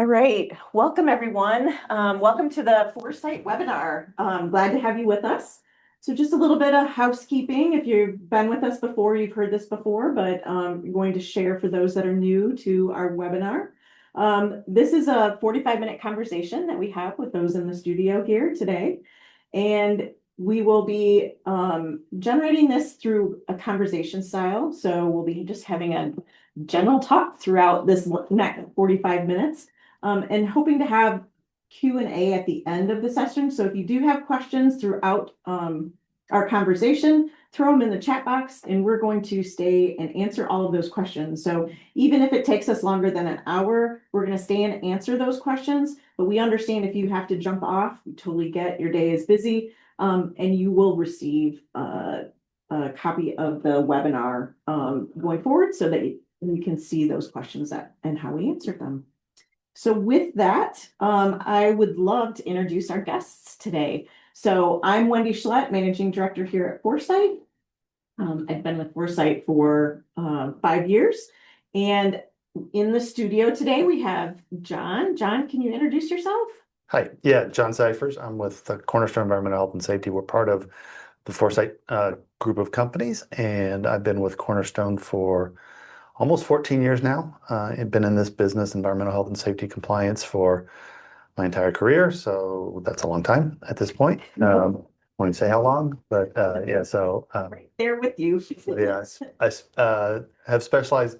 All right, welcome everyone. Welcome to the Foresight webinar. Glad to have you with us. So just a little bit of housekeeping. If you've been with us before, you've heard this before, but I'm going to share for those that are new to our webinar. This is a 45-minute conversation that we have with those in the studio here today. And we will be generating this through a conversation style. So we'll be just having a general talk throughout this next 45 minutes. And hoping to have Q&A at the end of the session. So if you do have questions throughout our conversation, throw them in the chat box and we're going to stay and answer all of those questions. So even if it takes us longer than an hour, we're going to stay and answer those questions. But we understand if you have to jump off, we totally get your day is busy, and you will receive a copy of the webinar going forward so that you can see those questions and how we answered them. So with that, I would love to introduce our guests today. So I'm Wendy Schlett, Managing Director here at Foresight. I've been with Foresight for 5 years. And in the studio today, we have John. John, can you introduce yourself? Hi, John Cyphers. I'm with the Cornerstone Environmental Health and Safety. We're part of the Foresight group of companies, and I've been with Cornerstone for almost 14 years now. I've been in this business, environmental health and safety compliance, for my entire career. So that's a long time at this point. Won't say how long, but Right there with you. I have specialized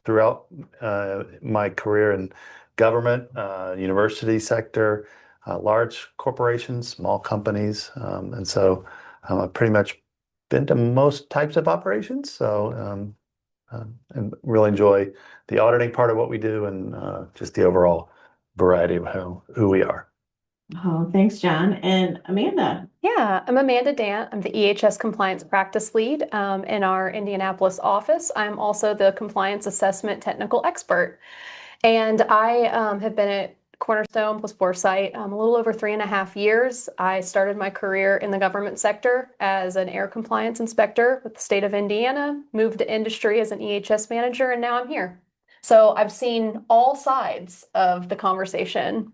throughout my career in government, university sector, large corporations, small companies, and so I've pretty much been to most types of operations. So. And really enjoy the auditing part of what we do and just the overall variety of who we are. Oh, thanks, John. And Amanda. Yeah, I'm Amanda Dant. I'm the EHS Compliance Practice Lead in our Indianapolis office. I'm also the Compliance Assessment Technical Expert. And I have been at Cornerstone plus Foresight a little over 3.5 years. I started my career in the government sector as an air compliance inspector with the state of Indiana, moved to industry as an EHS manager, and now I'm here. So I've seen all sides of the conversation.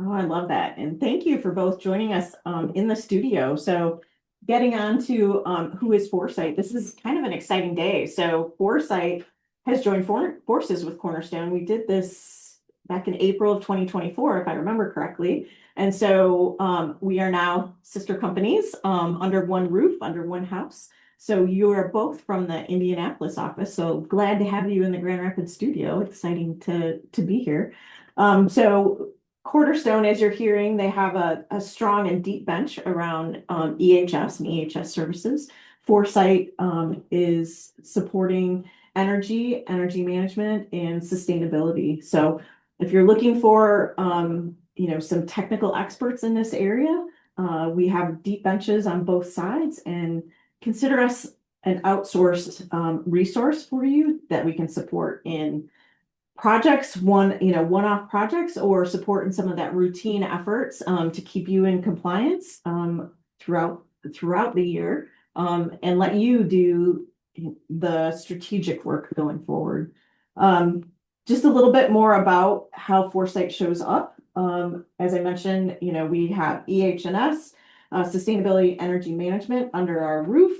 Oh, I love that. And thank you for both joining us in the studio. So getting on to who is Foresight, this is kind of an exciting day. So Foresight has joined forces with Cornerstone. We did this back in April of 2024, if I remember correctly. And so we are now sister companies under one roof, under one house. So you are both from the Indianapolis office. So glad to have you in the Grand Rapids studio. Exciting to be here. So Cornerstone, as you're hearing, they have a strong and deep bench around EHS and EHS services. Foresight is supporting energy management, and sustainability. So if you're looking for some technical experts in this area, we have deep benches on both sides, and consider us an outsourced resource for you that we can support in projects, one-off projects, or support in some of that routine efforts to keep you in compliance throughout the year, and let you do the strategic work going forward. Just a little bit more about how Foresight shows up. As I mentioned, we have EH&S, Sustainability Energy Management, under our roof.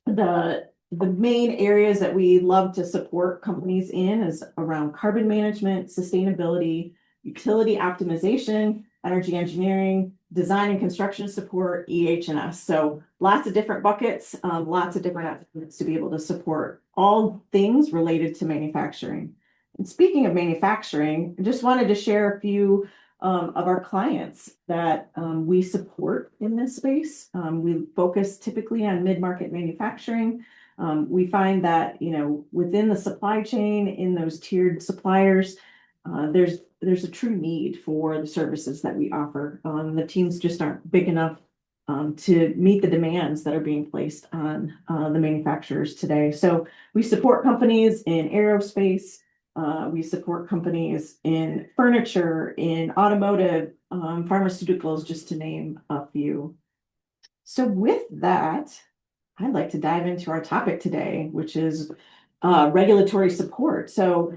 The main areas that we love to support companies in is around carbon management, sustainability, utility optimization, energy engineering, design and construction support, EH&S. So lots of different buckets, lots of different efforts to be able to support all things related to manufacturing. And speaking of manufacturing, I just wanted to share a few of our clients that we support in this space. We focus typically on mid-market manufacturing. We find that, within the supply chain, in those tiered suppliers, there's a true need for the services that we offer. The teams just aren't big enough to meet the demands that are being placed on the manufacturers today. So we support companies in aerospace. We support companies in furniture, in automotive, pharmaceuticals, just to name a few. So with that, I'd like to dive into our topic today, which is regulatory support. So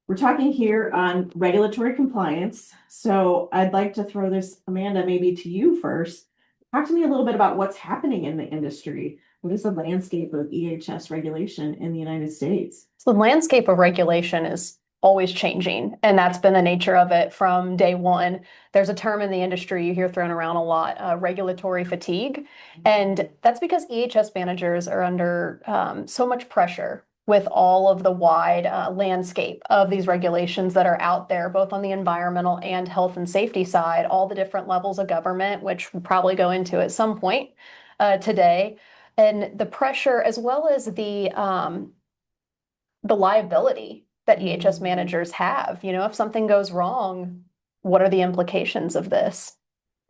We're talking here on regulatory compliance. So I'd like to throw this, Amanda, maybe to you first. Talk to me a little bit about what's happening in the industry. What is the landscape of EHS regulation in the United States? So the landscape of regulation is always changing, and that's been the nature of it from day one. There's a term in the industry you hear thrown around a lot, regulatory fatigue, and that's because EHS managers are under so much pressure with all of the wide landscape of these regulations that are out there, both on the environmental and health and safety side, all the different levels of government, which we'll probably go into at some point today, and the pressure as well as the liability that EHS managers have. You know, if something goes wrong, what are the implications of this?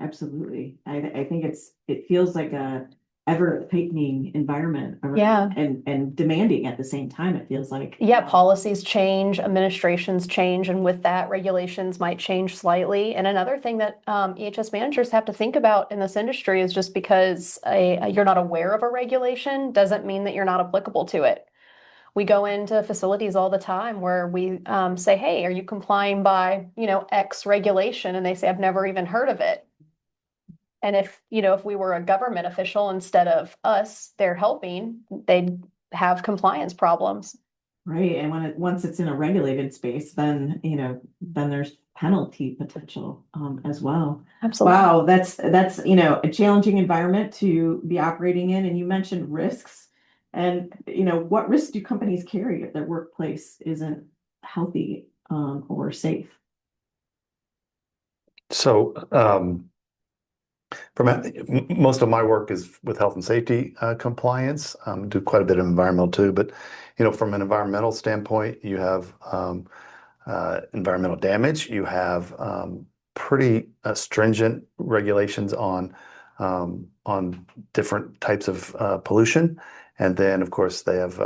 Absolutely. I think it feels like a ever tightening environment. Yeah. And demanding at the same time, it feels like. Yeah, policies change, administrations change, and with that, regulations might change slightly. And another thing that EHS managers have to think about in this industry is just because you're not aware of a regulation doesn't mean that you're not applicable to it. We go into facilities all the time where we say, hey, are you complying by, X regulation? And they say, I've never even heard of it. And if we were a government official instead of us, they're helping, they'd have compliance problems. Right. And once it's in a regulated space, then, then there's penalty potential as well. Absolutely. Wow, that's a challenging environment to be operating in. And you mentioned risks. And what risks do companies carry if their workplace isn't healthy or safe? So most of my work is with health and safety compliance. Do quite a bit of environmental too, but from an environmental standpoint, you have environmental damage. You have pretty stringent regulations on different types of pollution, and then of course they have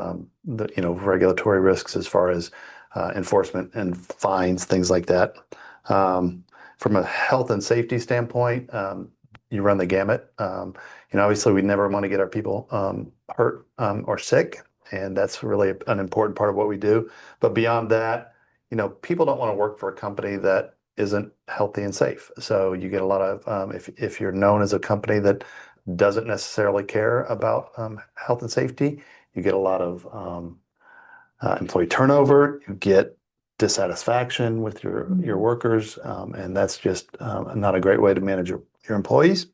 the regulatory risks as far as enforcement and fines, things like that. From a health and safety standpoint, you run the gamut. Obviously we never want to get our people hurt or sick, and that's really an important part of what we do. But beyond that, people don't want to work for a company that isn't healthy and safe. So you get a lot of, if you're known as a company that doesn't necessarily care about health and safety, you get a lot of employee turnover, you get dissatisfaction with your workers, and that's just not a great way to manage your employees.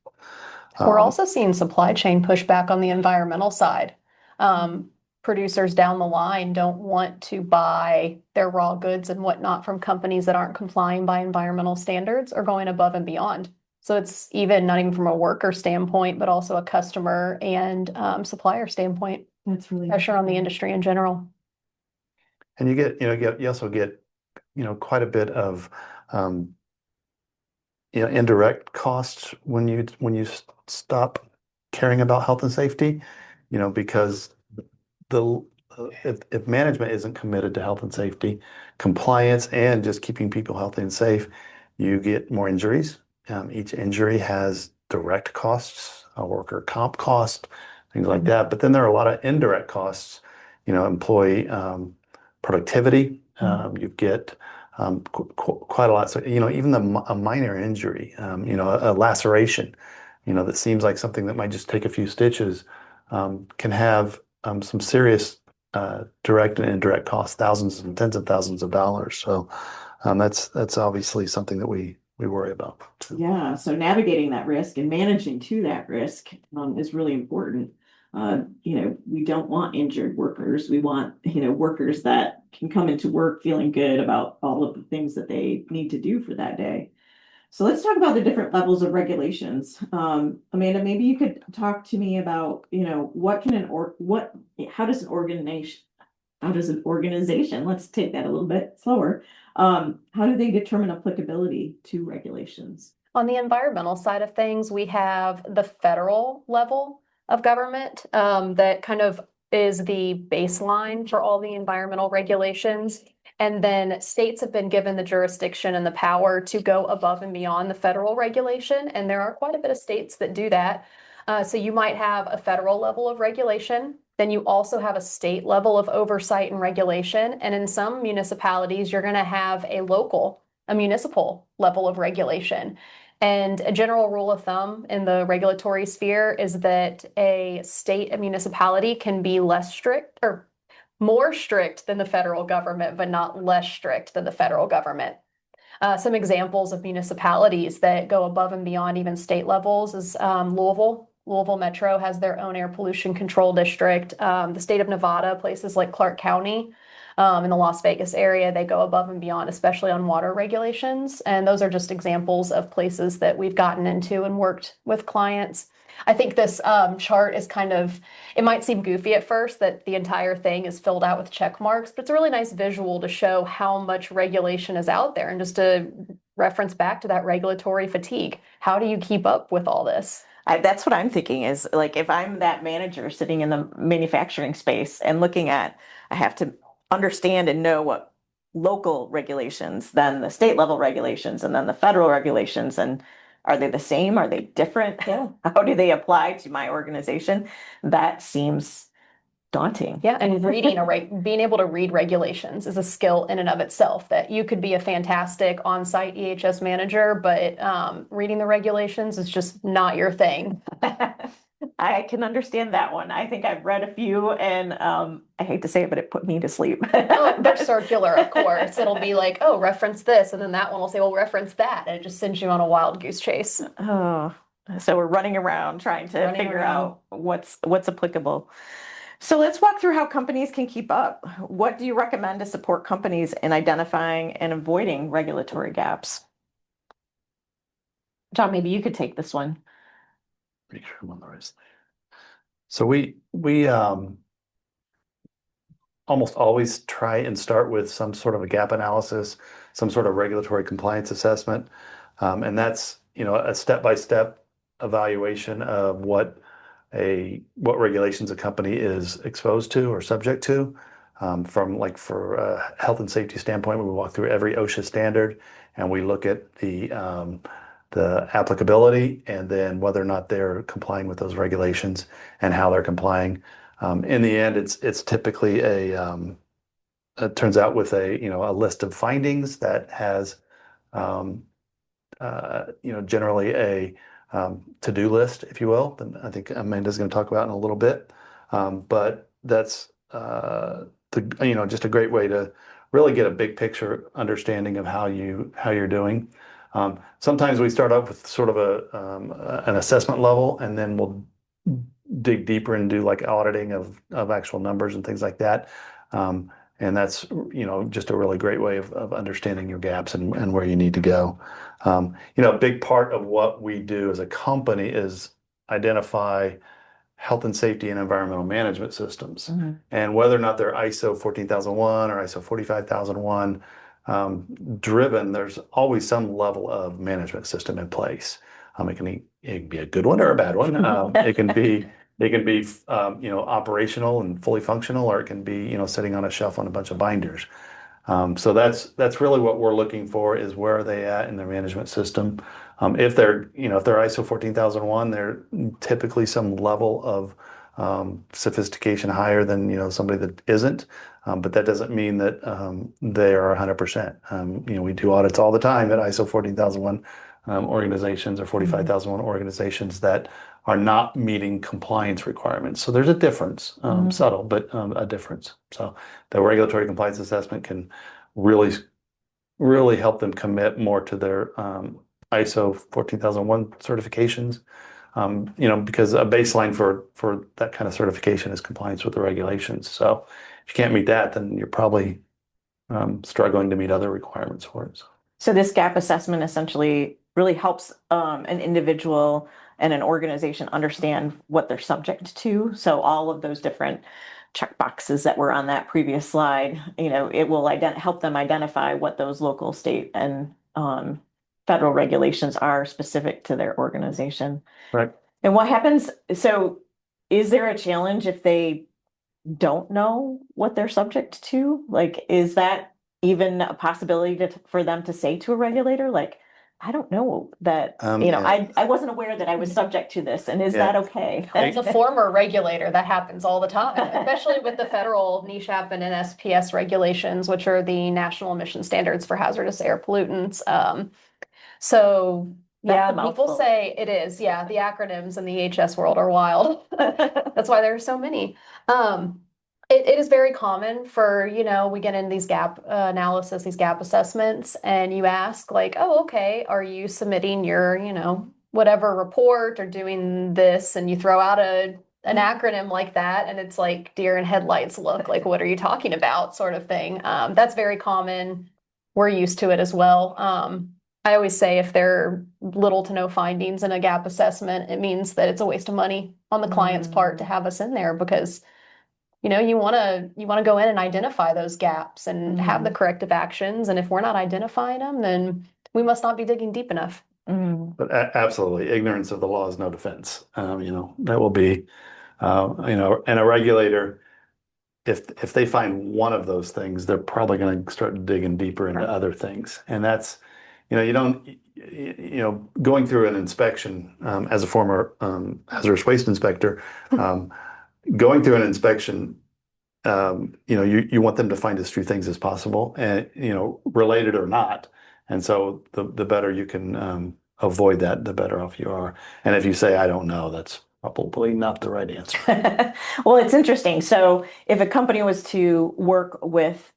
We're also seeing supply chain pushback on the environmental side. Producers down the line don't want to buy their raw goods and whatnot from companies that aren't complying by environmental standards or going above and beyond. So it's not even from a worker standpoint, but also a customer and supplier standpoint. That's really pressure on the industry in general. And you also get quite a bit of indirect costs when you stop caring about health and safety, because if management isn't committed to health and safety, compliance, and just keeping people healthy and safe, you get more injuries. Each injury has direct costs, a worker comp cost, things like that. But then there are a lot of indirect costs, employee productivity. You get quite a lot. So, even a minor injury, a laceration, that seems like something that might just take a few stitches, can have some serious direct and indirect costs, thousands and tens of thousands of dollars. So that's obviously something that we worry about. Yeah, so navigating that risk and managing to that risk is really important. We don't want injured workers. We want, workers that can come into work feeling good about all of the things that they need to do for that day. So let's talk about the different levels of regulations. Amanda, maybe you could talk to me about, how does an organization, let's take that a little bit slower. How do they determine applicability to regulations? On the environmental side of things, we have the federal level of government that kind of is the baseline for all the environmental regulations. And then states have been given the jurisdiction and the power to go above and beyond the federal regulation. And there are quite a bit of states that do that. So you might have a federal level of regulation then you also have a state level of oversight and regulation. And in some municipalities, you're going to have a municipal level of regulation. And a general rule of thumb in the regulatory sphere is that a state, a municipality can be less strict or more strict than the federal government, but not less strict than the federal government. Some examples of municipalities that go above and beyond even state levels is Louisville. Louisville Metro has their own air pollution control district. The state of Nevada, places like Clark County, in the Las Vegas area, they go above and beyond, especially on water regulations. And those are just examples of places that we've gotten into and worked with clients. I think this chart is it might seem goofy at first that the entire thing is filled out with check marks, but it's a really nice visual to show how much regulation is out there. And just to reference back to that regulatory fatigue, how do you keep up with all this? That's what I'm thinking is like, if I'm that manager sitting in the manufacturing space and looking at, I have to understand and know what local regulations, then the state level regulations, and then the federal regulations. And are they the same? Are they different? Yeah. How do they apply to my organization? That seems daunting. Yeah, and being able to read regulations is a skill in and of itself, that you could be a fantastic on-site EHS manager, but reading the regulations is just not your thing. I can understand that one. I think I've read a few, and I hate to say it, but it put me to sleep. Oh, they're circular, of course. It'll be like, oh, reference this, and then that one will say, well, reference that, and it just sends you on a wild goose chase. Oh, so we're running around trying to figure out what's applicable. So let's walk through how companies can keep up. What do you recommend to support companies in identifying and avoiding regulatory gaps? John, maybe you could take this one. Make sure I'm on the right slide. So we almost always try and start with some sort of a gap analysis, some sort of regulatory compliance assessment. And that's, a step-by-step evaluation of what regulations a company is exposed to or subject to. From like for a health and safety standpoint, we walk through every OSHA standard and we look at the applicability and then whether or not they're complying with those regulations and how they're complying. In the end, it's typically it turns out with a list of findings that has generally a to-do list, if you will, that I think Amanda's going to talk about in a little bit. But that's just a great way to really get a big picture understanding of how you're doing. Sometimes we start off with sort of an assessment level, and then we'll dig deeper and do like auditing of actual numbers and things like that. And that's, just a really great way of understanding your gaps and where you need to go. A big part of what we do as a company is identify health and safety and environmental management systems. Mm-hmm. And whether or not they're ISO 14001 or ISO 45001 driven, there's always some level of management system in place. It can be a good one or a bad one. It can be operational and fully functional, or it can be, sitting on a shelf on a bunch of binders. So that's really what we're looking for, is where are they at in their management system. If they're ISO 14001, they're typically some level of sophistication higher than, somebody that isn't. But that doesn't mean that they are 100%. We do audits all the time at ISO 14001 organizations or 45001 organizations that are not meeting compliance requirements. So there's a difference, subtle, but a difference. So the regulatory compliance assessment can really, really help them commit more to their ISO 14001 certifications. Because a baseline for that kind of certification is compliance with the regulations. So if you can't meet that, then you're probably struggling to meet other requirements for it. So this gap assessment essentially really helps an individual and an organization understand what they're subject to. So all of those different check boxes that were on that previous slide, it will help them identify what those local, state, and federal regulations are specific to their organization. Right. And what happens? So is there a challenge if they don't know what they're subject to? Like, is that even a possibility for them to say to a regulator, like, I don't know that, Yeah. I wasn't aware that I was subject to this, and is Yeah. that okay? As a former regulator, that happens all the time, especially with the federal NESHAP and NSPS regulations, which are the National Emission Standards for Hazardous Air Pollutants. So That's a people mouthful. say it is. Yeah, the acronyms in the EHS world are wild. That's why there are so many. It is very common for, we get in these gap analysis, these gap assessments, and you ask like, oh, okay, are you submitting your, whatever report or doing this, and you throw out an acronym like that, and it's like deer in headlights look, like, what are you talking about, sort of thing. That's very common. We're used to it as well. I always say if there are little to no findings in a gap assessment, it means that it's a waste of money on the client's part to have us in there, because you want to go in and identify those gaps and have the corrective actions. And if we're not identifying them, then we must not be digging deep enough. But absolutely, ignorance of the law is no defense. That will be, and a regulator, if they find one of those things, they're probably going to start digging deeper into other things. And that's, you don't, going through an inspection, as a former hazardous waste inspector, going through an inspection, you want them to find as few things as possible, and related or not. And so the better you can avoid that, the better off you are. And if you say, I don't know, that's probably not the right answer. Well, it's interesting. So if a company was to work with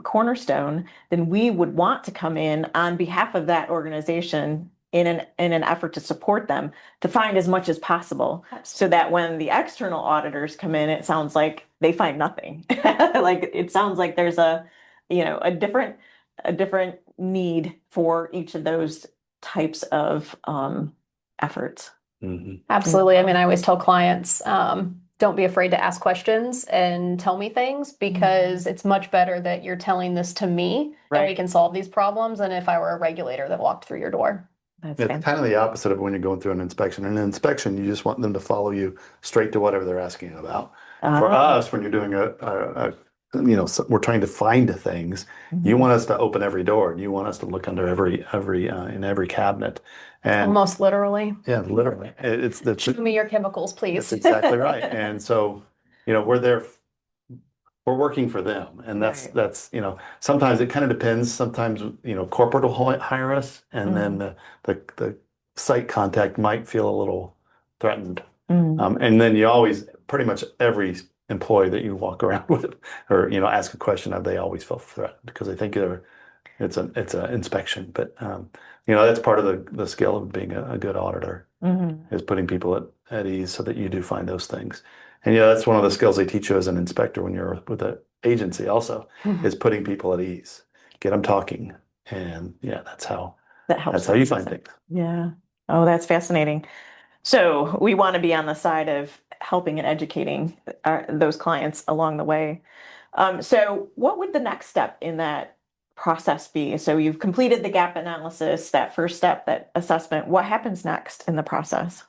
Cornerstone, then we would want to come in on behalf of that organization in an effort to support them to find as much as possible, so that when the external auditors come in, it sounds like they find nothing. Like, it sounds like there's a different need for each of those types of efforts. Absolutely. I mean, I always tell clients, don't be afraid to ask questions and tell me things, because it's much better that you're telling this to me and we can solve these problems than if I were a regulator that walked through your door. That's It's kind of the opposite of when you're going through an inspection. In an inspection, you just want them to follow you straight to whatever they're asking about. For us, when you're doing we're trying to find things, you want us to open every door, and you want us to look under every in every cabinet. And almost literally. Yeah, literally. Show me your chemicals, please. That's exactly right. And so, we're there. We're working for them, and that's sometimes it kind of depends. Sometimes corporate will hire us, and then the site contact might feel a little threatened. And then you always, pretty much every employee that you walk around with, or ask a question of, they always feel threatened because they think it's an inspection. But that's part of the skill of being a good auditor, is putting people at ease so that you do find those things. And that's one of the skills they teach you as an inspector when you're with an agency also, is putting people at ease, get them talking. And that's how you find things. Yeah. Oh, that's fascinating. So we want to be on the side of helping and educating those clients along the way. So what would the next step in that process be? So you've completed the gap analysis, that first step, that assessment. What happens next in the process?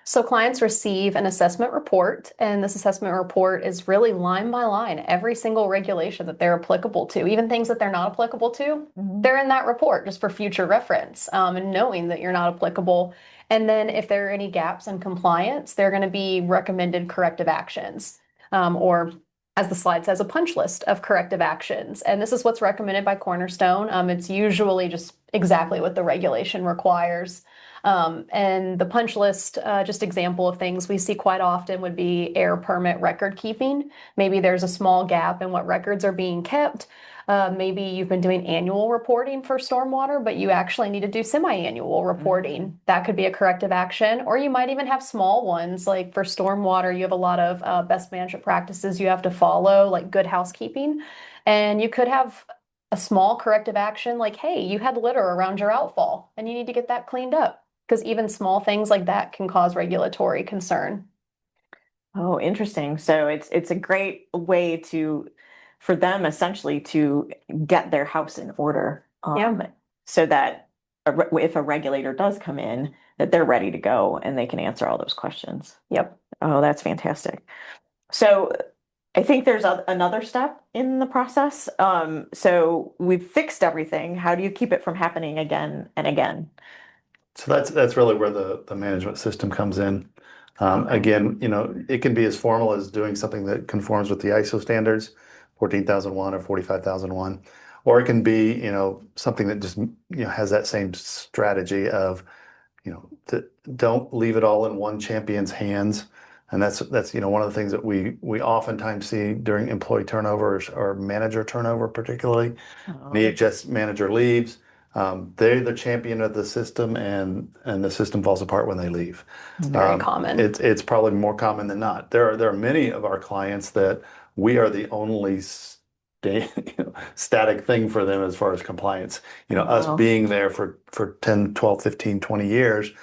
So clients receive an assessment report, and this assessment report is really line by line, every single regulation that they're applicable to, even things that they're not applicable to, they're in that report just for future reference, and knowing that you're not applicable. And then if there are any gaps in compliance, they're going to be recommended corrective actions, or as the slide says, a punch list of corrective actions. And this is what's recommended by Cornerstone. It's usually just exactly what the regulation requires. And the punch list, just example of things we see quite often would be air permit record keeping. Maybe there's a small gap in what records are being kept. Maybe you've been doing annual reporting for stormwater, but you actually need to do semi-annual reporting. That could be a corrective action. Or you might even have small ones, like for stormwater, you have a lot of best management practices you have to follow, like good housekeeping. And you could have a small corrective action like, hey, you had litter around your outfall and you need to get that cleaned up. Because even small things like that can cause regulatory concern. Oh, interesting. So it's a great way for them essentially to get their house in order. So that if a regulator does come in, that they're ready to go and they can answer all those questions. Yep. Oh, that's fantastic. So I think there's another step in the process. So we've fixed everything. How do you keep it from happening again and again? So that's really where the management system comes in. Okay. Again, it can be as formal as doing something that conforms with the ISO standards, 14,001 or 45,001, or it can be, something that just, has that same strategy of, don't leave it all in one champion's hands. And that's one of the things that we oftentimes see during employee turnover or manager turnover, particularly. Oh, An EHS manager leaves, they're the champion of the system, and the system falls apart when they leave. Very common. It's probably more common than not. There are many of our clients that we are the only static thing for them as far as compliance. Us wow. being there for 10, 12, 15, 20 years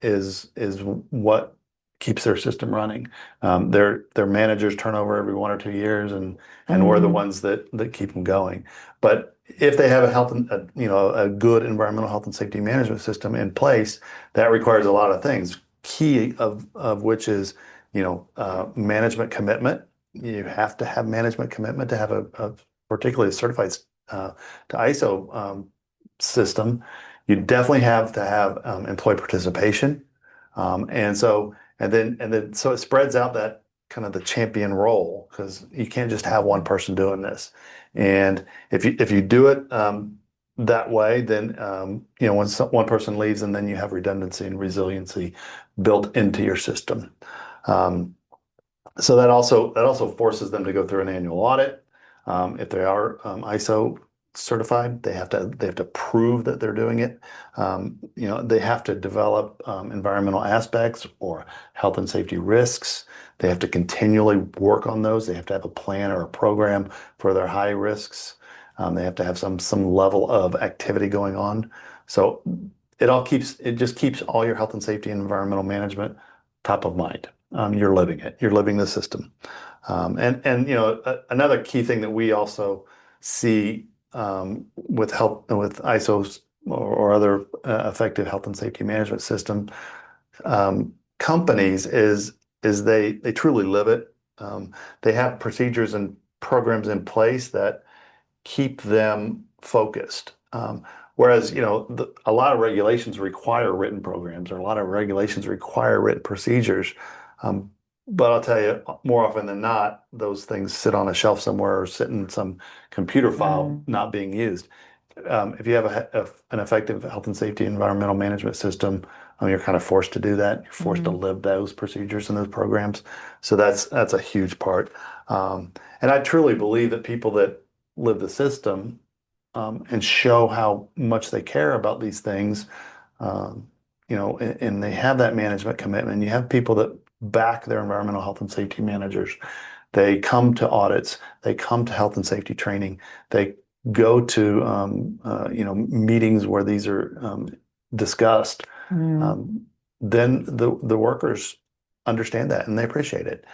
is what keeps their system running. Their managers turn over every 1 or 2 years, and we're the Mhm. ones that keep them going. But if they have a good environmental health and safety management system in place, that requires a lot of things. Key of which is, management commitment. You have to have management commitment to have a particularly a certified to ISO system. You definitely have to have employee participation, and then so it spreads out that kind of the champion role, because you can't just have one person doing this. And if you do it that way, then when one person leaves, and then you have redundancy and resiliency built into your system. So that also forces them to go through an annual audit. If they are ISO certified, they have to prove that they're doing it. They have to develop environmental aspects or health and safety risks. They have to continually work on those. They have to have a plan or a program for their high risks. They have to have some level of activity going on. So it just keeps all your health and safety and environmental management top of mind. You're living it. You're living the system. And another key thing that we also see with ISOs or other effective health and safety management system companies is they truly live it. They have procedures and programs in place that keep them focused. Whereas, a lot of regulations require written programs, or a lot of regulations require written procedures. But I'll tell you, more often than not, those things sit on a shelf somewhere or sit in some computer file not being used. If you have an effective health and safety environmental management system, you're kind of forced to do that. You're forced to live those procedures and those programs. So that's a huge part. And I truly believe that people that live the system and show how much they care about these things, and they have that management commitment. You have people that back their environmental health and safety managers. They come to audits. They come to health and safety training. They go to meetings where these are discussed. Then the workers understand that and they appreciate it.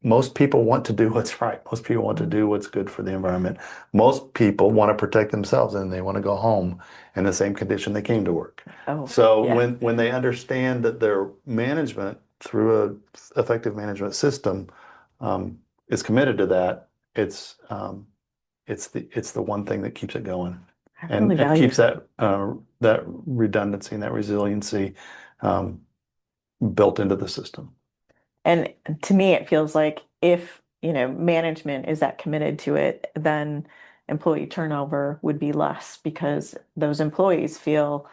Most people want to do what's right. Most people want to do what's good for the environment. Most people want to protect themselves, and they want to go home in the same condition they came to work. Oh, So yeah. when they understand that their management through a effective management system is committed to that, it's the one thing that keeps it going, I and really it value keeps that redundancy and that resiliency built into the system. And to me, it feels like if, management is that committed to it, then employee turnover would be less because those employees feel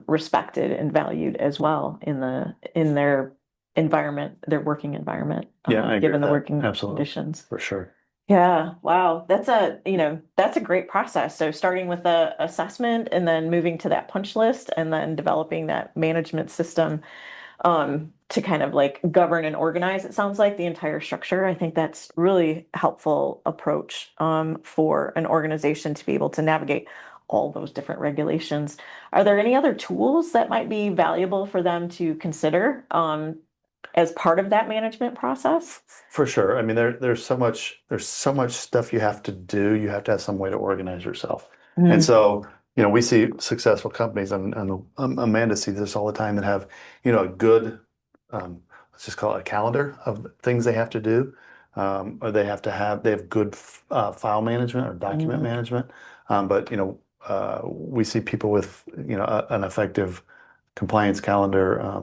respected and valued as well in their environment, their working environment, Yeah, I agree given with the that. working Absolutely. conditions. For sure. Yeah, wow. That's a great process. So starting with the assessment and then moving to that punch list and then developing that management system to kind of like govern and organize, it sounds like, the entire structure. I think that's really helpful approach for an organization to be able to navigate all those different regulations. Are there any other tools that might be valuable for them to consider as part of that management process? For sure. I mean, there's so much stuff you have to do. You have to have some way to organize yourself. And so, we see successful companies, and Amanda sees this all the time, that have, a good, let's just call it a calendar of things they have to do. or they have good file management or document management. But we see people with an effective compliance calendar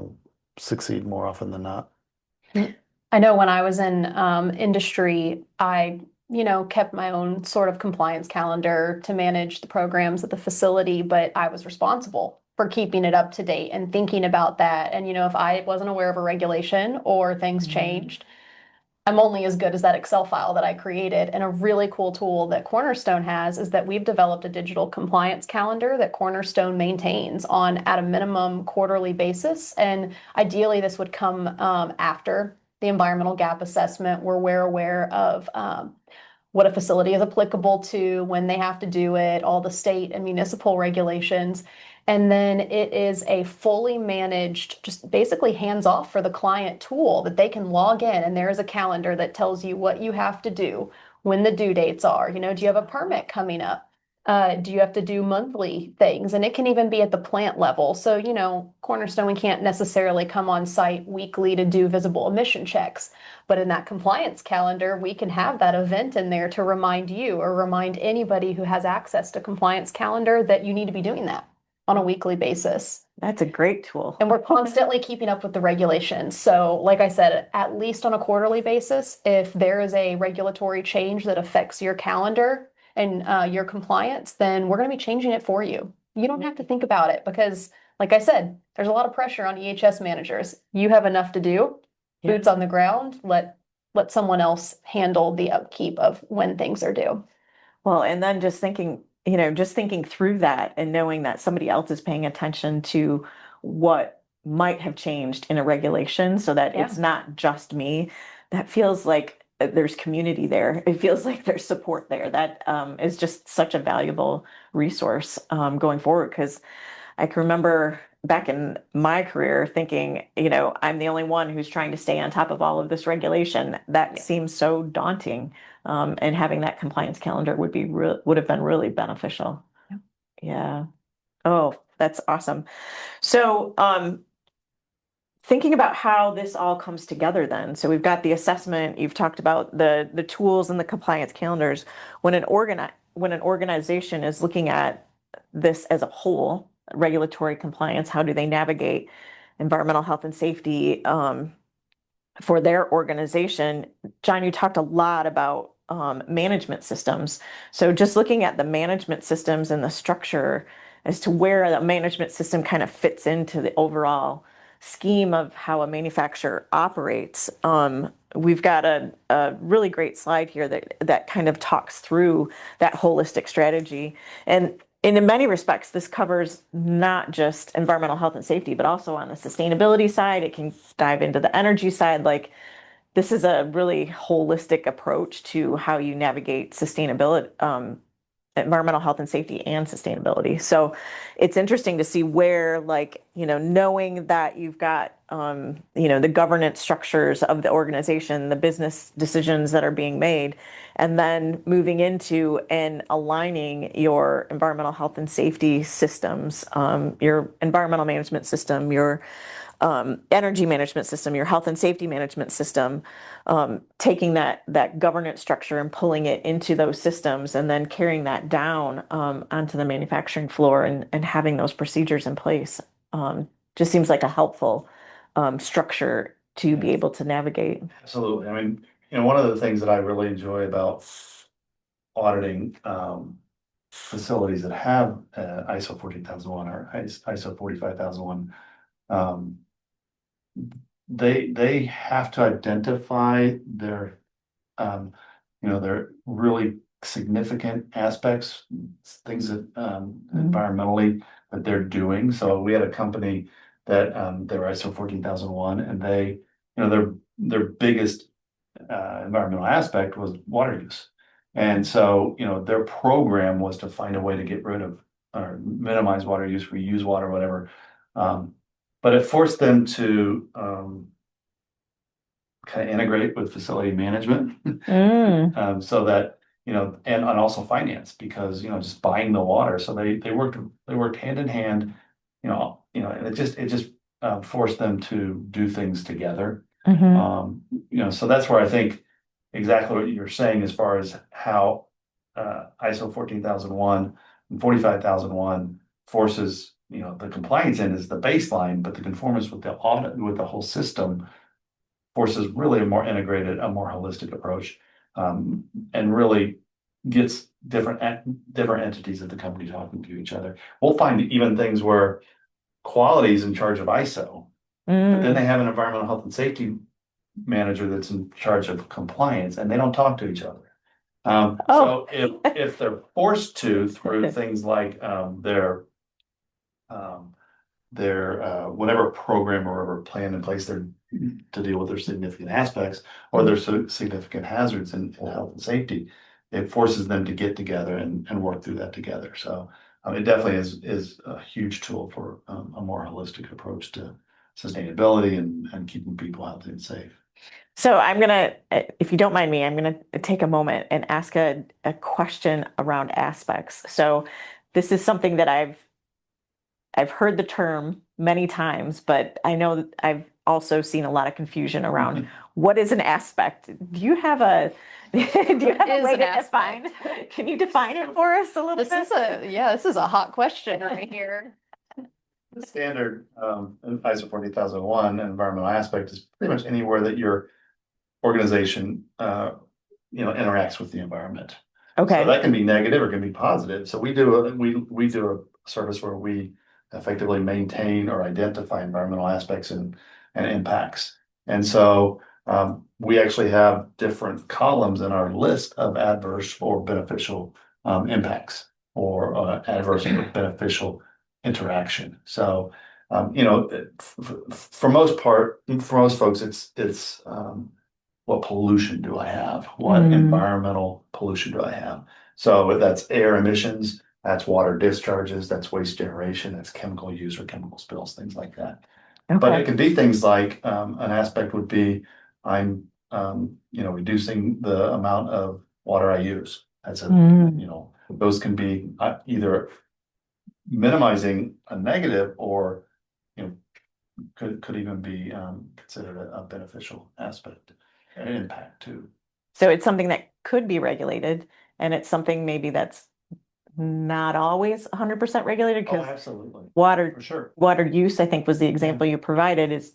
succeed more often than not. I know when I was in industry, I, kept my own sort of compliance calendar to manage the programs at the facility, but I was responsible for keeping it up to date and thinking about that. And, if I wasn't aware of a regulation or things changed, I'm only as good as that Excel file that I created. And a really cool tool that Cornerstone has is that we've developed a digital compliance calendar that Cornerstone maintains at a minimum quarterly basis. And ideally, this would come after the environmental gap assessment, where we're aware of what a facility is applicable to, when they have to do it, all the state and municipal regulations. And then it is a fully managed, just basically hands off for the client tool that they can log in. And there is a calendar that tells you what you have to do, when the due dates are. Do you have a permit coming up? Do you have to do monthly things? And it can even be at the plant level. So, Cornerstone, we can't necessarily come on site weekly to do visible emission checks. But in that compliance calendar, we can have that event in there to remind you or remind anybody who has access to compliance calendar that you need to be doing that on a weekly basis. That's a great tool. And we're constantly keeping up with the regulations. So, like I said, at least on a quarterly basis, if there is a regulatory change that affects your calendar and your compliance, then we're going to be changing it for you. You don't have to think about it because, like I said, there's a lot of pressure on EHS managers. You have enough to do, boots on the ground, let someone else handle the upkeep of when things are due. Well, and then just thinking through that and knowing that somebody else is paying attention to what might have changed in a regulation so that it's not just me, that feels like there's community there. It feels like there's support there. That is just such a valuable resource going forward, because I can remember back in my career thinking, I'm the only one who's trying to stay on top of all of this regulation. That seems so daunting. And having that compliance calendar would have been really beneficial. Yeah. Oh, that's awesome. So, thinking about how this all comes together then. So we've got the assessment, you've talked about the tools and the compliance calendars. When an organization is looking at this as a whole, regulatory compliance, how do they navigate environmental health and safety for their organization? John, you talked a lot about management systems. So just looking at the management systems and the structure as to where the management system kind of fits into the overall scheme of how a manufacturer operates. We've got a really great slide here that kind of talks through that holistic strategy. And in many respects, this covers not just environmental health and safety, but also on the sustainability side. It can dive into the energy side. Like, this is a really holistic approach to how you navigate sustainability, environmental health and safety and sustainability. So it's interesting to see where, knowing that you've got, the governance structures of the organization, the business decisions that are being made, and then moving into and aligning your environmental health and safety systems, your environmental management system, your energy management system, your health and safety management system, taking that governance structure and pulling it into those systems and then carrying that down onto the manufacturing floor and having those procedures in place just seems like a helpful structure to be able to navigate. Absolutely. I mean, one of the things that I really enjoy about auditing facilities that have ISO 14001 or ISO 45001, they have to identify their their really significant aspects, things that environmentally that they're doing. So we had a company that they were ISO 14001, and they, their biggest environmental aspect was water use. And so, their program was to find a way to get rid of or minimize water use, reuse water, whatever. But it forced them to kind of integrate with facility management so that, and also finance, because, just buying the water. So they worked hand in hand, and it just forced them to do things together. So that's where I think, exactly what you're saying as far as how ISO 14001 and 45001 forces, the compliance end is the baseline, but the conformance with the audit, with the whole system forces really a more integrated, a more holistic approach, and really gets different entities of the company talking to each other. We'll find even things where quality is in charge of ISO, but then they have an environmental health and safety manager that's in charge of compliance, and they don't talk to each other. So if they're forced to through things like their whatever program or whatever plan in place there to deal with their significant aspects or their significant hazards in health and safety, it forces them to get together and work through that together. So it definitely is a huge tool for a more holistic approach to sustainability and keeping people healthy and safe. So I'm gonna, if you don't mind me, I'm gonna take a moment and ask a question around aspects. So this is something that I've heard the term many times, but I know that I've also seen a lot of confusion around what is an aspect. Do you have a way to define? Can you define it for us a little bit? This is a hot question right here. The standard ISO 40001 environmental aspect is pretty much anywhere that your organization interacts with the environment. Okay. So that can be negative or can be positive. So we do a service where we effectively maintain or identify environmental aspects and impacts. And so we actually have different columns in our list of adverse or beneficial impacts or adverse or beneficial interaction. So for most folks, it's what pollution do I have? What environmental pollution do I have? So that's air emissions, that's water discharges, that's waste generation, that's chemical use or chemical spills, things like that. Okay. But it could be things like an aspect would be I'm reducing the amount of water I use. That's those can be either minimizing a negative or could even be considered a beneficial aspect and impact too. So it's something that could be regulated, and it's something maybe that's not always 100% regulated Oh, because absolutely. water For sure. water use, I think, was the example you provided, is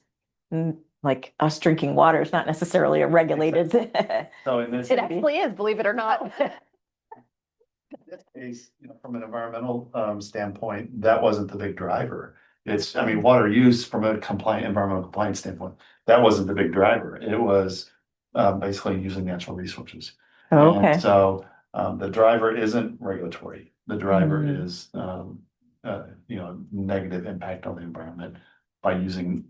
like us drinking water is not necessarily a regulated. So in this It actually is, believe it or not. case, from an environmental standpoint, that wasn't the big driver. Water use from a environmental compliance standpoint, that wasn't the big driver. It was basically using natural resources. Okay. And so the driver isn't regulatory. The driver is negative impact on the environment by using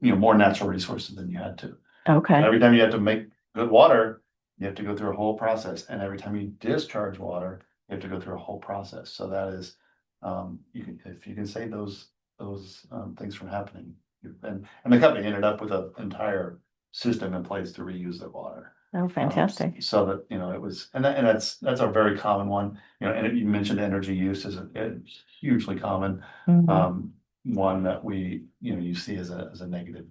more natural resources than you had to. Okay. And every time you have to make good water, you have to go through a whole process. And every time you discharge water, you have to go through a whole process. So that is, if you can save those things from happening, and the company ended up with an entire system in place to reuse their water. Oh, fantastic. So that it was, and that's a very common one. And you mentioned energy use is a hugely common one that you see as a negative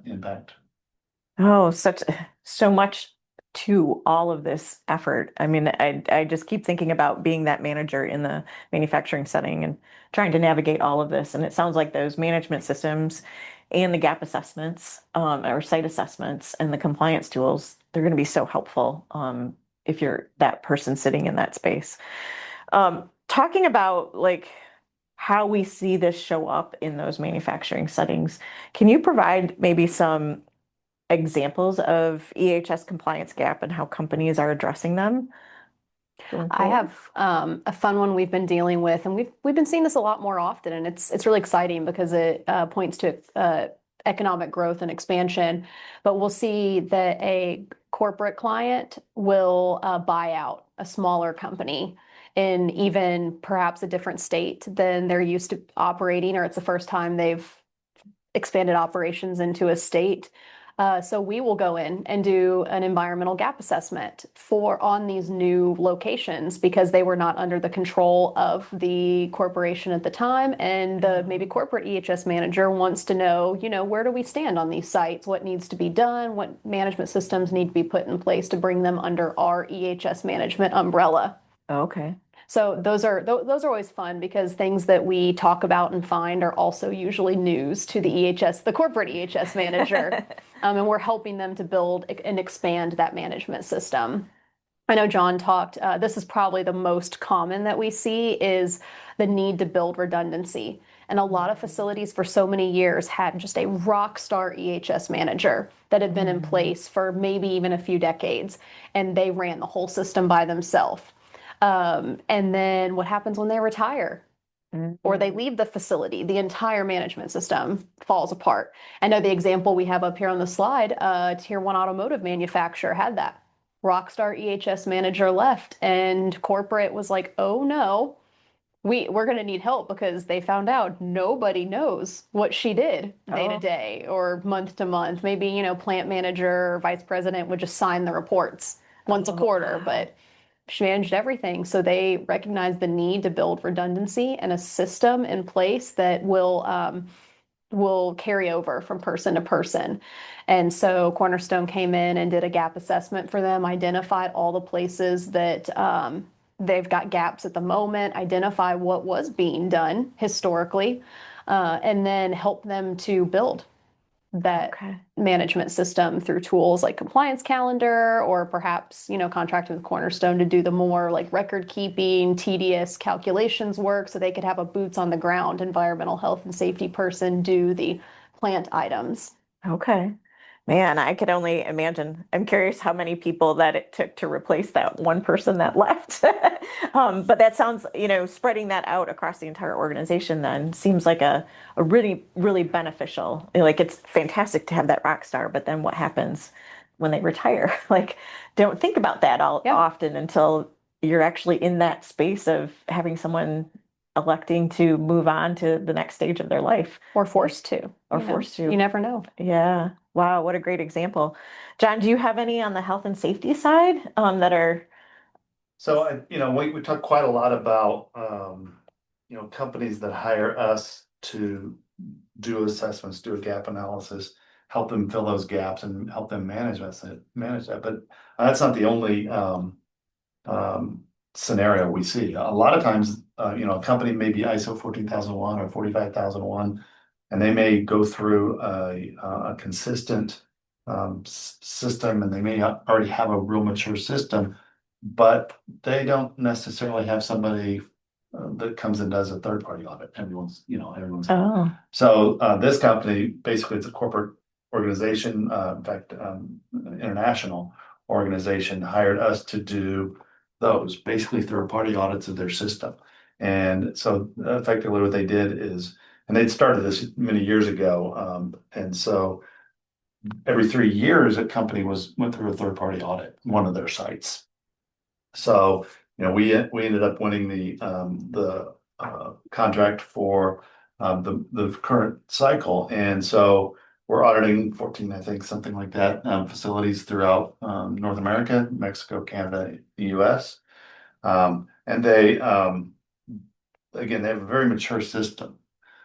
impact. Oh, so much to all of this effort. I mean, I just keep thinking about being that manager in the manufacturing setting and trying to navigate all of this. And it sounds like those management systems and the gap assessments, or site assessments and the compliance tools, they're going to be so helpful if you're that person sitting in that space. Talking about like how we see this show up in those manufacturing settings, can you provide maybe some examples of EHS compliance gap and how companies are addressing them? I have a fun one we've been dealing with, and we've been seeing this a lot more often, and it's really exciting because it points to economic growth and expansion. But we'll see that a corporate client will buy out a smaller company in even perhaps a different state than they're used to operating, or it's the first time they've expanded operations into a state. So we will go in and do an environmental gap assessment on these new locations because they were not under the control of the corporation at the time, and the maybe corporate EHS manager wants to know, where do we stand on these sites? What needs to be done? What management systems need to be put in place to bring them under our EHS management umbrella? Okay. So those are always fun because things that we talk about and find are also usually news to the the corporate EHS manager, and we're helping them to build and expand that management system. I know John talked. This is probably the most common that we see is the need to build redundancy. And a lot of facilities for so many years had just a rock star EHS manager that had been in place for maybe even a few decades, and they ran the whole system by themselves. And then what happens when they retire or they leave the facility? The entire management system falls apart. I know the example we have up here on the slide, Tier 1 automotive manufacturer had that. Rockstar EHS manager left, and corporate was like, oh no, we're going to need help because they found out nobody knows what she did day to day or month to month. Maybe, plant manager or vice president would just sign the reports once a quarter, but she managed everything. So they recognized the need to build redundancy and a system in place that will carry over from person to person. And so Cornerstone came in and did a gap assessment for them, identified all the places that they've got gaps at the moment, identify what was being done historically, and then help them to build that management system through tools like compliance calendar, or perhaps, contracted with Cornerstone to do the more like record keeping, tedious calculations work so they could have a boots on the ground environmental health and safety person do the plant items. Okay. Man, I could only imagine. I'm curious how many people that it took to replace that one person that left. But that sounds, spreading that out across the entire organization then seems like a really, really beneficial. Like, it's fantastic to have that rock star, but then what happens when they retire? Like, don't think about that often until you're actually in that space of having someone electing to move on to the next stage of their life. Or forced to. You never know. Yeah. Wow, what a great example. John, do you have any on the health and safety side that are? So, we talk quite a lot about, companies that hire us to do assessments, do a gap analysis, help them fill those gaps and help them manage that. But that's not the only scenario we see. A lot of times, a company may be ISO 14001 or 45001, and they may go through a consistent system, and they may already have a real mature system, but they don't necessarily have somebody that comes and does a third-party audit. Everyone's. So this company, basically, it's a corporate organization, in fact, international organization, hired us to do those, basically third-party audits of their system. And so effectively what they did is, and they'd started this many years ago, and so every 3 years a company went through a third-party audit, one of their sites. So, we ended up winning the contract for the current cycle, and so we're auditing 14, I think, something like that, facilities throughout North America, Mexico, Canada, the US. And they, again, they have a very mature system.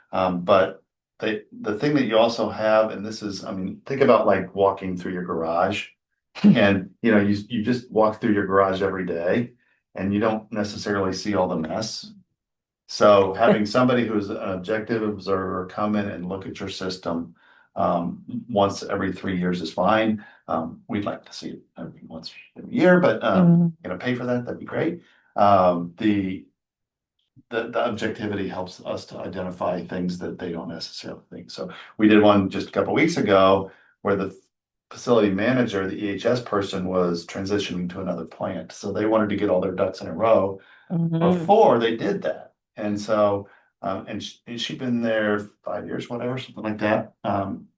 But the thing that you also have, and this is, think about like walking through your garage. And you just walk through your garage every day and you don't necessarily see all the mess. So having somebody who's an objective observer come in and look at your system once every 3 years is fine. We'd like to see it once every year, but pay for that, that'd be great. The objectivity helps us to identify things that they don't necessarily think. So we did one just a couple of weeks ago where the facility manager, the EHS person, was transitioning to another plant. So they wanted to get all their ducks in a row before they did that. And so, and she'd been there 5 years, whatever, something like that.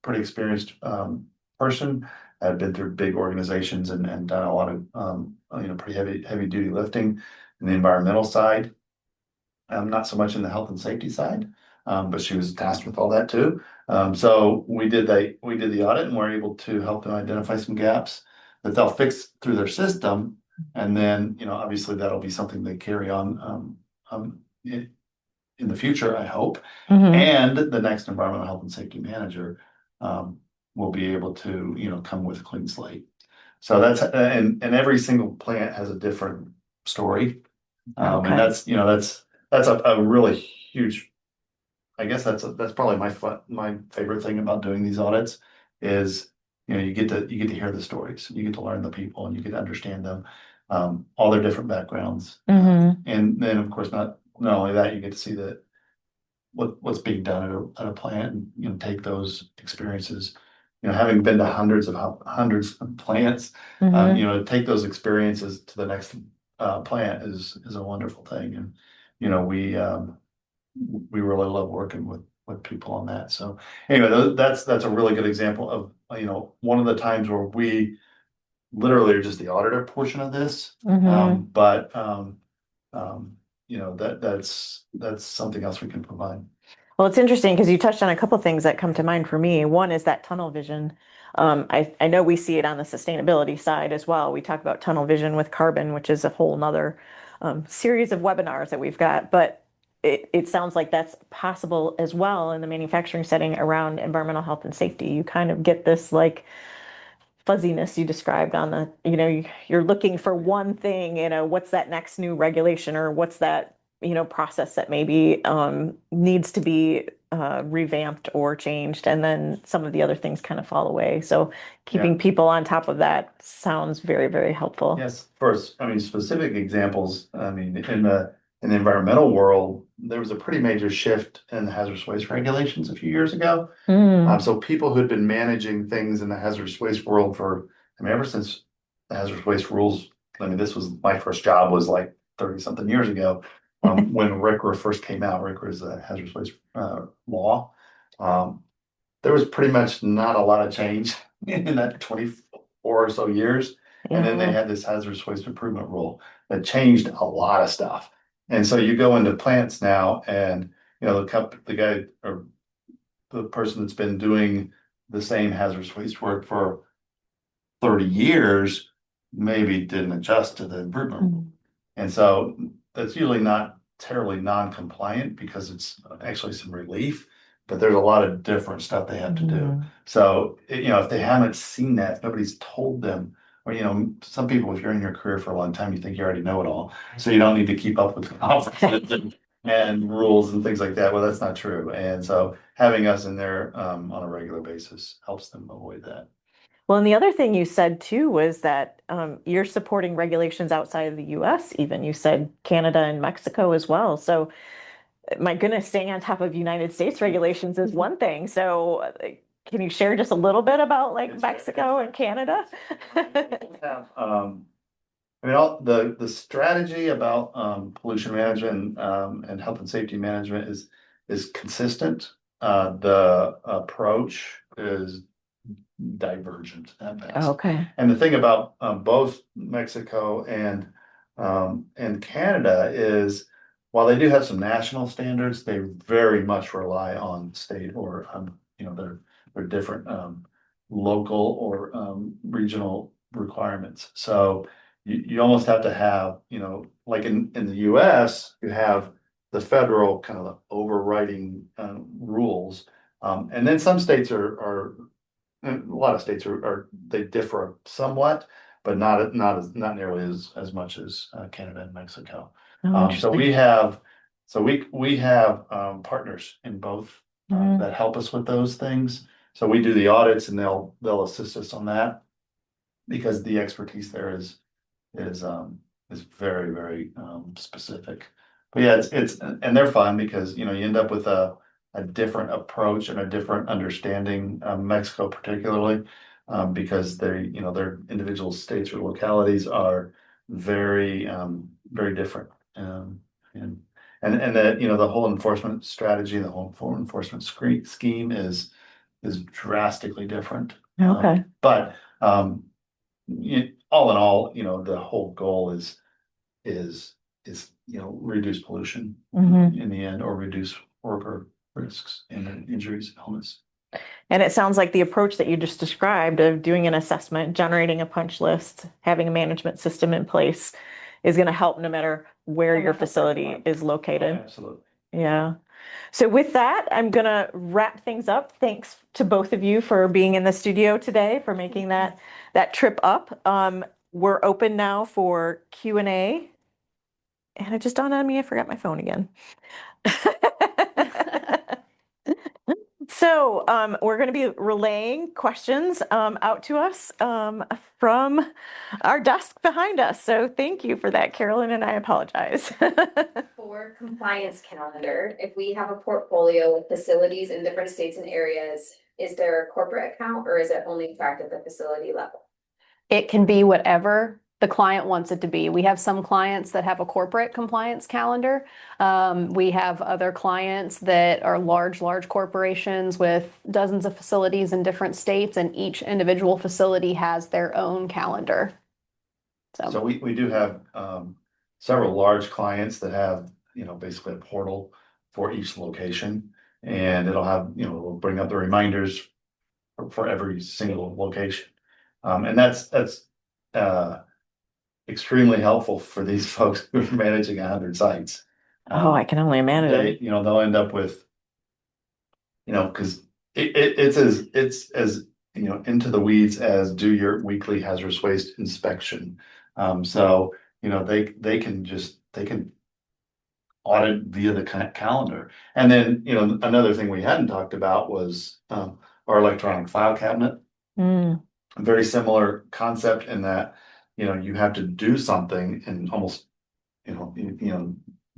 Pretty experienced person, had been through big organizations and done a lot of pretty heavy duty lifting in the environmental side. Not so much in the health and safety side, but she was tasked with all that too. So we did the audit and we're able to help them identify some gaps that they'll fix through their system. And then, obviously that'll be something they carry on, in the future, I hope. Mhm. And the next environmental health and safety manager, will be able to, come with a clean slate. So that's, and every single plant has a different story. Okay. And that's a really huge, I guess that's probably my favorite thing about doing these audits is, you get to hear the stories, you get to learn the people and you get to understand them, all their different backgrounds. Mhm. And then of course, not only that, you get to see what's being done at a plant and, take those experiences. Having been to hundreds of plants, Mhm. take those experiences to the next plant is a wonderful thing. And, we really love working with people on that. So anyway, that's a really good example of, one of the times where we literally are just the auditor portion of this. Mhm. But that's something else we can provide. Well, it's interesting because you touched on a couple things that come to mind for me. One is that tunnel vision. I know we see it on the sustainability side as well. We talk about tunnel vision with carbon, which is a whole nother series of webinars that we've got. But it sounds like that's possible as well in the manufacturing setting around environmental health and safety. You kind of get this like fuzziness you described on the, you're looking for one thing, what's that next new regulation or what's that, process that maybe needs to be revamped or changed. And then some of the other things kind of fall away. So keeping people on top of that sounds very, very helpful. Yes, first, specific examples, in the environmental world, there was a pretty major shift in the hazardous waste regulations a few years ago. Mm. So people who'd been managing things in the hazardous waste world ever since the hazardous waste rules, this was my first job was like 30 something years ago. When RCRA first came out, RCRA is a hazardous waste law. There was pretty much not a lot of change in that 24 or so years. And then they had this hazardous waste improvement rule that changed a lot of stuff. And so you go into plants now and, the guy or the person that's been doing the same hazardous waste work for 30 years maybe didn't adjust to the improvement rule. And so that's usually not terribly non-compliant because it's actually some relief, but there's a lot of different stuff they have to do. So, if they haven't seen that, if nobody's told them, or, some people, if you're in your career for a long time, you think you already know it all. So you don't need to keep up with conferences and rules and things like that. Well, that's not true. And so having us in there on a regular basis helps them avoid that. Well, and the other thing you said too was that you're supporting regulations outside of the US, even. You said Canada and Mexico as well. So, my goodness, staying on top of United States regulations is one thing. So, can you share just a little bit about like Mexico and Canada? All the strategy about pollution management and health and safety management is consistent. The approach is divergent at best. Okay. And the thing about both Mexico and Canada is while they do have some national standards, they very much rely on state or their different local or regional requirements. So you almost have to have, like in the US, you have the federal kind of the overriding rules. And then some states are a lot of states they differ somewhat, but not nearly as much as Canada and Mexico. Oh, So we have partners in both that help us with those things. So we do the audits and they'll assist us on that because the expertise there is very, very specific. But yeah, it's and they're fun because you end up with a different approach and a different understanding, Mexico particularly, because their individual states or localities are very, very different. And that, the whole enforcement strategy, the whole enforcement scheme is drastically different. Okay. But all in all, the whole goal is reduce pollution in the end or reduce worker risks and injuries, illness. And it sounds like the approach that you just described of doing an assessment, generating a punch list, having a management system in place is going to help no matter where your facility is located. Absolutely. Yeah. So with that, I'm going to wrap things up. Thanks to both of you for being in the studio today, for making that trip up. We're open now for Q&A. And it just dawned on me, I forgot my phone again. So we're going to be relaying questions out to us from our desk behind us. So thank you for that, Carolyn, and I apologize. For compliance calendar, if we have a portfolio of facilities in different states and areas, is there a corporate account or is it only tracked at the facility level? It can be whatever the client wants it to be. We have some clients that have a corporate compliance calendar. We have other clients that are large corporations with dozens of facilities in different states, and each individual facility has their own calendar. So we do have several large clients that have, basically a portal for each location. And it'll have, we'll bring up the reminders for every single location. And that's extremely helpful for these folks who are managing 100 sites. Oh, I can only imagine. They'll end up with, because it's as into the weeds as do your weekly hazardous waste inspection. So they can audit via the calendar. And then another thing we hadn't talked about was our electronic file cabinet. Very similar concept in that you have to do something and almost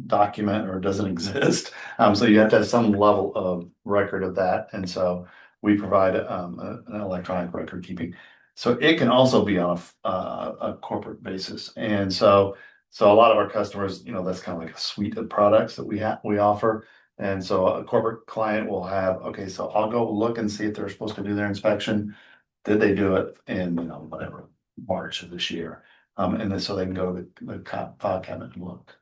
document or it doesn't exist. So you have to have some level of record of that. And so we provide an electronic record keeping. So it can also be on a corporate basis. And so a lot of our customers, that's kind of like a suite of products that we offer. And so a corporate client will have, okay, so I'll go look and see if they're supposed to do their inspection. Did they do it in, whatever, March of this year? And then so they can go to the file cabinet and look.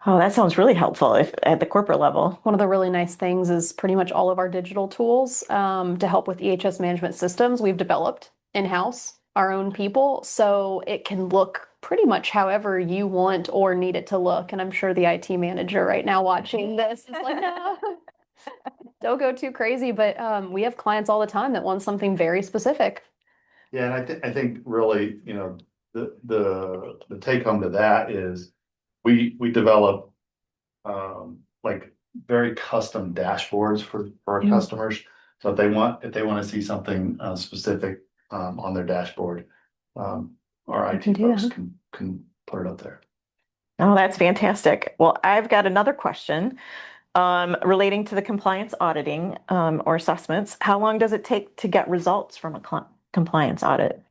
Oh, that sounds really helpful if at the corporate level. One of the really nice things is pretty much all of our digital tools to help with EHS management systems we've developed in-house, our own people. So it can look pretty much however you want or need it to look. And I'm sure the IT manager right now watching this is like, no, don't go too crazy. But we have clients all the time that want something very specific. Yeah, and I think really, the take home to that is we develop like very custom dashboards for our customers. So if they want to see something specific on their dashboard, our IT folks can put it up there. Oh, that's fantastic. Well, I've got another question relating to the compliance auditing or assessments. How long does it take to get results from a compliance audit?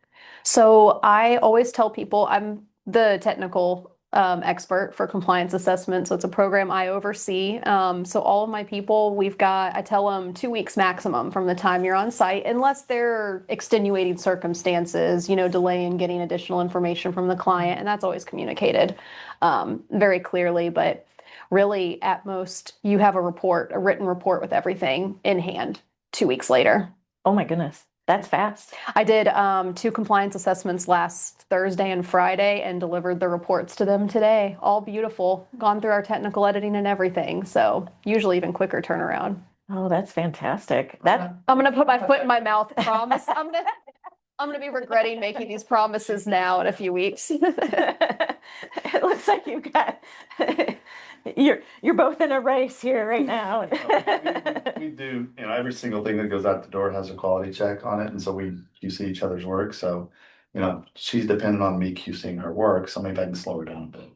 So I always tell people I'm the technical expert for compliance assessment. So it's a program I oversee. So all of my people, I tell them 2 weeks maximum from the time you're on site, unless they're extenuating circumstances, delay in getting additional information from the client. And that's always communicated very clearly. But really, at most, you have a written report with everything in hand 2 weeks later. Oh my goodness. That's fast. I did 2 compliance assessments last Thursday and Friday and delivered the reports to them today. All beautiful, gone through our technical editing and everything. So usually even quicker turnaround. Oh, that's fantastic. I'm gonna put my foot in my mouth. Promise. I'm gonna be regretting making these promises now in a few weeks. It looks like you've got you're both in a race here right now. We do, every single thing that goes out the door has a quality check on it, and so we QC each other's work. So, she's dependent on me QCing her work, so maybe I can slow her down a bit.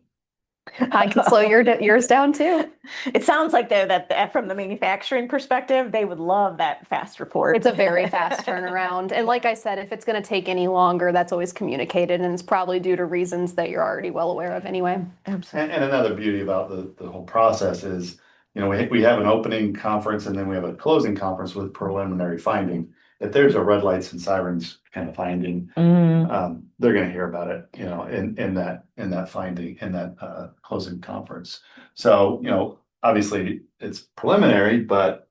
I can slow yours down too. It sounds like though that from the manufacturing perspective, they would love that fast report. It's a very fast turnaround. And like I said, if it's going to take any longer, that's always communicated, and it's probably due to reasons that you're already well aware of anyway. Absolutely. And another beauty about the whole process is, we have an opening conference and then we have a closing conference with preliminary finding. If there's a red lights and sirens kind of finding, they're going to hear about it, in that finding, in that closing conference. So, obviously it's preliminary, but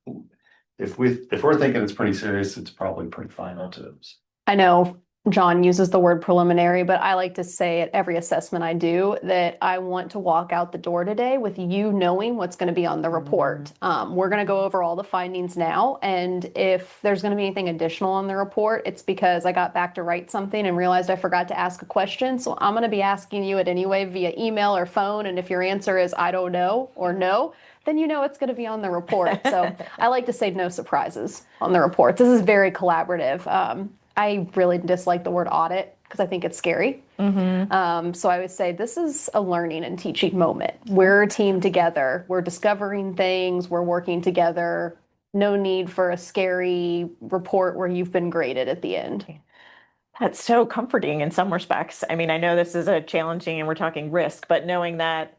if we're thinking it's pretty serious, it's probably pretty final too. I know John uses the word preliminary, but I like to say at every assessment I do that I want to walk out the door today with you knowing what's going to be on the report. We're going to go over all the findings now, and if there's going to be anything additional on the report, it's because I got back to write something and realized I forgot to ask a question. So I'm going to be asking you it anyway via email or phone, and if your answer is I don't know or no, then you know it's going to be on the report. So I like to say no surprises on the reports. This is very collaborative. I really dislike the word audit because I think it's scary. So I would say this is a learning and teaching moment. We're a team together. We're discovering things. We're working together. No need for a scary report where you've been graded at the end. That's so comforting in some respects. I mean, I know this is a challenging and we're talking risk, but knowing that,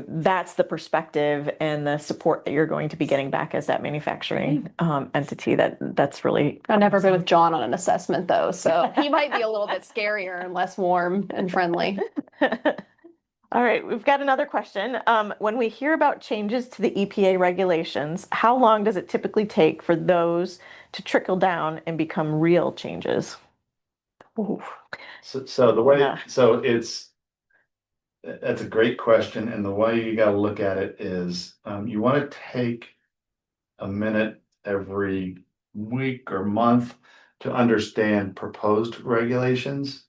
that's the perspective and the support that you're going to be getting back as that manufacturing entity, that's really. I've never been with John on an assessment though, so he might be a little bit scarier and less warm and friendly. All right, we've got another question. When we hear about changes to the EPA regulations, how long does it typically take for those to trickle down and become real changes? Ooh. So the way, Yeah. that's a great question, and the way you got to look at it is, you want to take a minute every week or month to understand proposed regulations.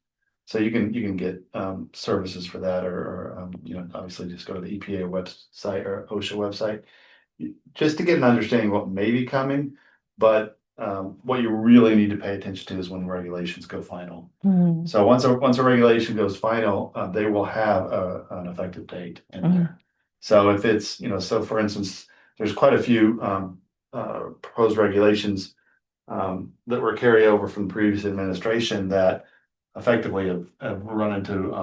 So you can get services for that, or obviously just go to the EPA website or OSHA website, just to get an understanding what may be coming. But what you really need to pay attention to is when regulations go final. So once a regulation goes final, they will have an effective date in there. So if it's, so for instance, there's quite a few proposed regulations that were carried over from the previous administration that effectively have run into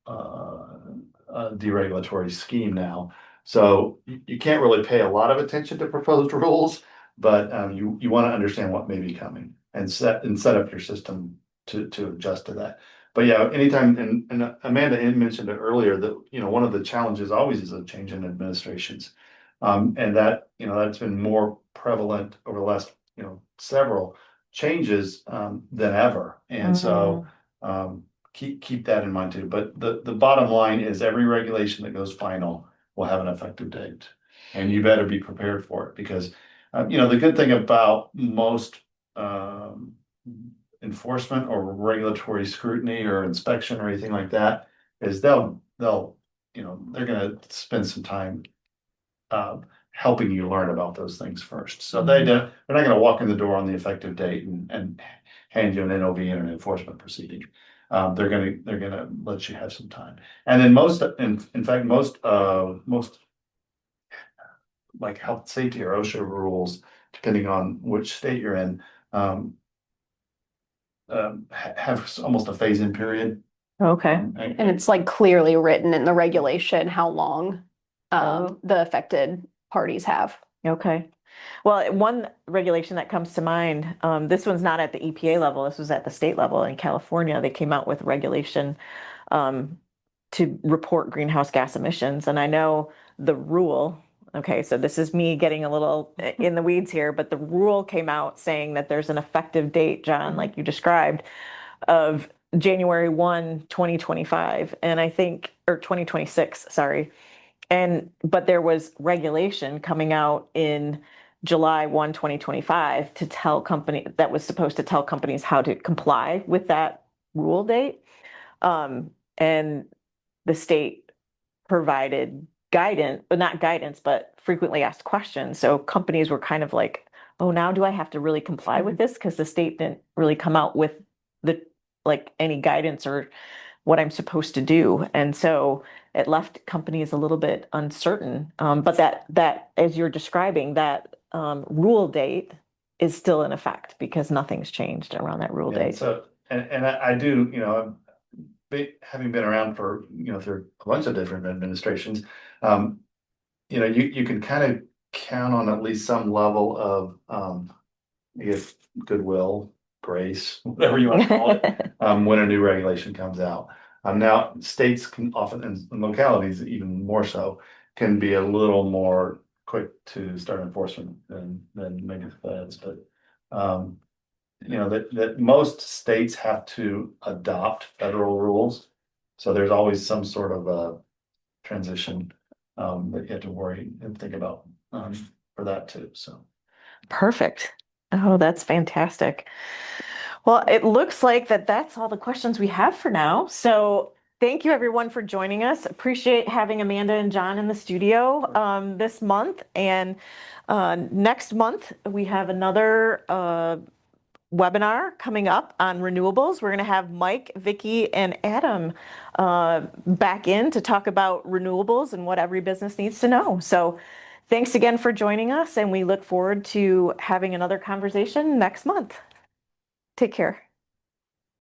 a deregulatory scheme now. So you can't really pay a lot of attention to proposed rules, but you want to understand what may be coming and set up your system to adjust to that. But yeah, anytime, and Amanda mentioned it earlier, that one of the challenges always is a change in administrations. And that, that's been more prevalent over the last, several changes than ever. And so keep that in mind too. But the bottom line is every regulation that goes final will have an effective date. And you better be prepared for it because, the good thing about most enforcement or regulatory scrutiny or inspection or anything like that is they're gonna spend some time helping you learn about those things first. So they're not gonna walk in the door on the effective date and hand you an NOV and an enforcement proceeding. They're gonna let you have some time. And then in fact, most like health safety or OSHA rules, depending on which state you're in, have almost a phase-in period. Okay. And it's like clearly written in the regulation how long the affected parties have. Okay. Well, one regulation that comes to mind, this one's not at the EPA level, this was at the state level in California. They came out with regulation to report greenhouse gas emissions. And I know the rule, okay, so this is me getting a little in the weeds here, but the rule came out saying that there's an effective date, John, like you described, of January 1, 2025. And I think, or 2026, sorry. But there was regulation coming out in July 1, 2025 to tell that was supposed to tell companies how to comply with that rule date. And the state provided guidance, but not guidance, but frequently asked questions. So companies were kind of like, oh, now do I have to really comply with this? Because the state didn't really come out with any guidance or what I'm supposed to do. And so it left companies a little bit uncertain. But that as you're describing, that rule date is still in effect because nothing's changed around that rule date. So, and I do, having been around for, through a bunch of different administrations, you can kind of count on at least some level of, I guess, goodwill, grace, whatever you want to call it, when a new regulation comes out. Now, states can often, and localities even more so, can be a little more quick to start enforcement than maybe the feds, but you know, that most states have to adopt federal rules. So there's always some sort of a transition that you have to worry and think about for that too. So Perfect. Oh, that's fantastic. Well, it looks like that's all the questions we have for now. So thank you everyone for joining us. Appreciate having Amanda and John in the studio this month. And next month we have another webinar coming up on renewables. We're going to have Mike, Vicky, and Adam back in to talk about renewables and what every business needs to know. So thanks again for joining us, and we look forward to having another conversation next month. Take care.